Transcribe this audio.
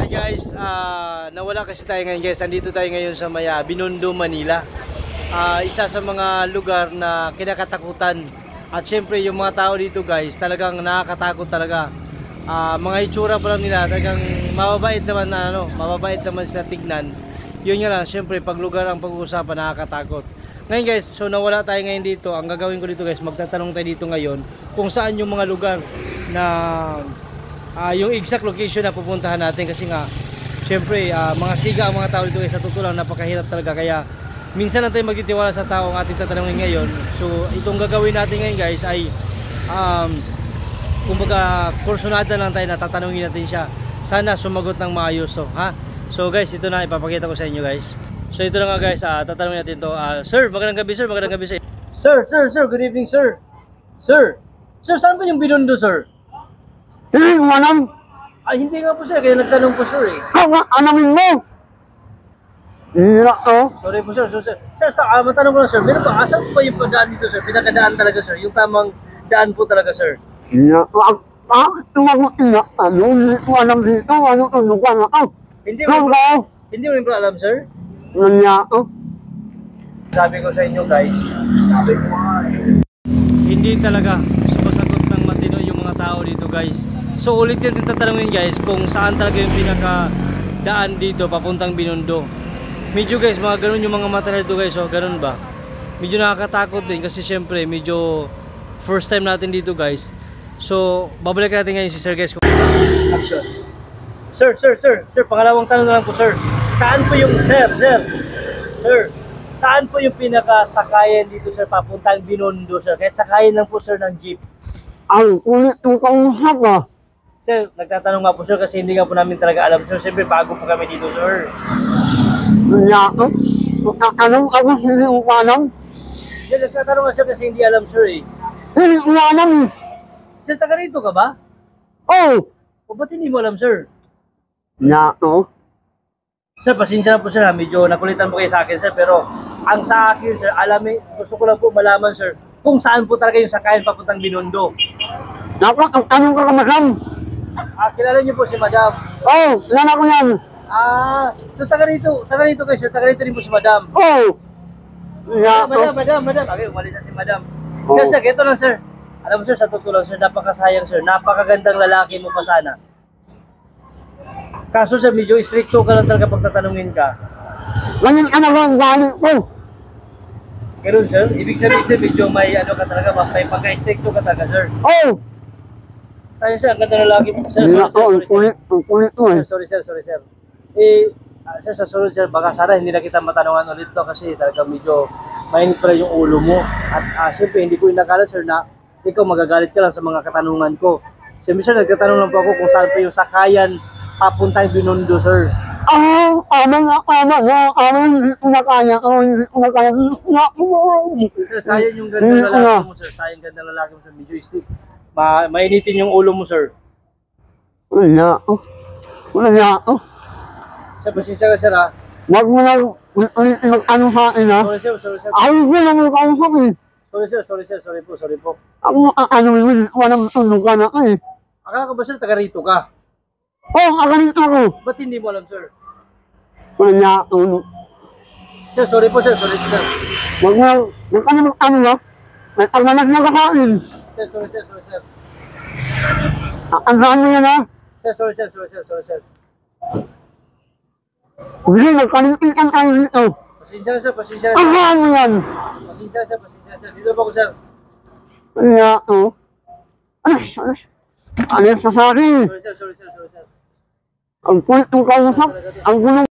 Hi guys, nawala kasi tayo ngayon guys. Andito tayo ngayon sa Binondo, Manila. Isa sa mga lugar na kinakatakutan. At syempre yung mga tao dito guys, talagang nakakatakot talaga. Mga itsura pa lang nila, talagang mababait naman sila tignan. Yun nga lang, syempre pag lugar ang pag-uusapan, nakakatakot. Ngayon guys, so nawala tayo ngayon dito. Ang gagawin ko dito guys, magtatanong tayo dito ngayon kung saan yung mga lugar na yung exact location na pupuntahan natin. Kasi nga syempre mga siga ang mga tao dito guys, sa totoo lang napakahirap talaga. Kaya minsan lang tayo magtitiwala sa tao ang ating tatanungin ngayon. So itong gagawin natin ngayon guys ay kumbaga kursunada lang tayo na tatanungin natin siya. Sana sumagot ng maayos. So guys, ito na ipapakita ko sa inyo guys. So ito na nga guys, tatanungin natin to. Sir, magandang gabi sir, magandang gabi sir. Sir, good evening sir. Sir, saan ba yung Binondo sir? Hindi ko alam. Hindi nga po sir, kaya nagtanong po sir eh. Alamin mo. Hira to. Sorry po sir, Sir, matanong ko lang sir, meron ba, asan po ba yung pagdaan dito sir? Pinakadaan talaga sir, yung tamang daan po talaga sir. Hira. Bakit tumagot na? Hindi ko alam dito. Ano ito? Lugar na to? Hindi mo rin po alam sir? Nandiyan to. Sabi ko sa inyo guys, hindi talaga sumasagot ng matino yung mga tao dito guys. So ulit din tatanungin guys kung saan talaga yung pinakadaan dito papuntang Binondo. Medyo guys, mga ganun yung mga mata na dito guys. So ganun ba? Medyo nakakatakot din kasi syempre medyo first time natin dito guys. So babalik natin ngayon si sir guys. Action. Sir, pangalawang tanong na lang po sir. Saan po yung sir, saan po yung pinakasakayan dito sir papuntang Binondo sir? Kahit sakayan lang po sir ng jeep. Ang ulit yung kausap ah. Sir, nagtatanong nga po sir kasi hindi nga po namin talaga alam sir. Siyempre bago po kami dito sir. Nandiyan to. Anong ako hindi ko alam? Sir, nagtatanong nga sir kasi hindi alam sir eh. Hindi ko alam. Sir, taga rito ka ba? Oh. O ba't hindi mo alam sir? Nandiyan to. Sir, pasensya na po sir ha. Medyo nakulitan po kayo sa akin sir. Pero ang sa akin sir, gusto ko lang po malaman sir kung saan po talaga yung sakayan papuntang Binondo. Dapat ang tanong ka kamasam. Kilala niyo po si Madam. Oh, kilala ko yan. So taga rito kayo sir. Taga rito rin po si Madam. Oh. Nandiyan to. Madam. Okay, umalis na si Madam. Oh. Sir, ito lang sir. Alam mo sir, sa totoo lang sir, napakasayang sir. Napakagandang lalaki mo pa sana. Kaso sir, medyo stricto ka lang talaga pag tatanungin ka. Ganyan ka naman, galing ko. Ganun sir, ibig sabihin sir, medyo may ano ka talaga, may pagka-stricto ka talaga sir. Oh! Sayang sir, ang ganda lalaki mo. Sir, Ang kulit to eh. Sorry sir. Sir, sa sunod sir, baka sana hindi na kita matanungan ulit to kasi talaga medyo mainit pa rin yung ulo mo. At siyempre, hindi ko inakala sir na ikaw magagalit ka lang sa mga katanungan ko. Siyempre sir, nagtatanong lang po ako kung saan pa yung sakayan papuntang Binondo sir. Hindi ko na kaya. Sir, sayang yung ganda lalaki mo sir. Sayang ganda lalaki mo sir. Medyo stick. Mainitin yung ulo mo sir. Wala ako. Sir, pasensya ka sir ha. Wag mo na mag-ano sa akin ha. Sorry sir. Ayaw ko lang yung kausap eh. Sorry po. Ako ano yun, walang tunugan ako eh. Akala ko ba sir, taga rito ka? Oh, akalit ako. Ba't hindi mo alam sir? Wala ako. Sir, sorry po sir. Wag ka na mag-ano ha. May paglalag na kakain. Sir, sorry. Ang mo yan ha. Sir, sorry. Hindi, magkalimutan tayo dito. Pasensya na sir. Ang mo yan. Pasensya na sir. Dito pa ako sir. Wala ako. Alis ka sa akin. Sorry sir. Ang kulit ng kausap. Ang gulong.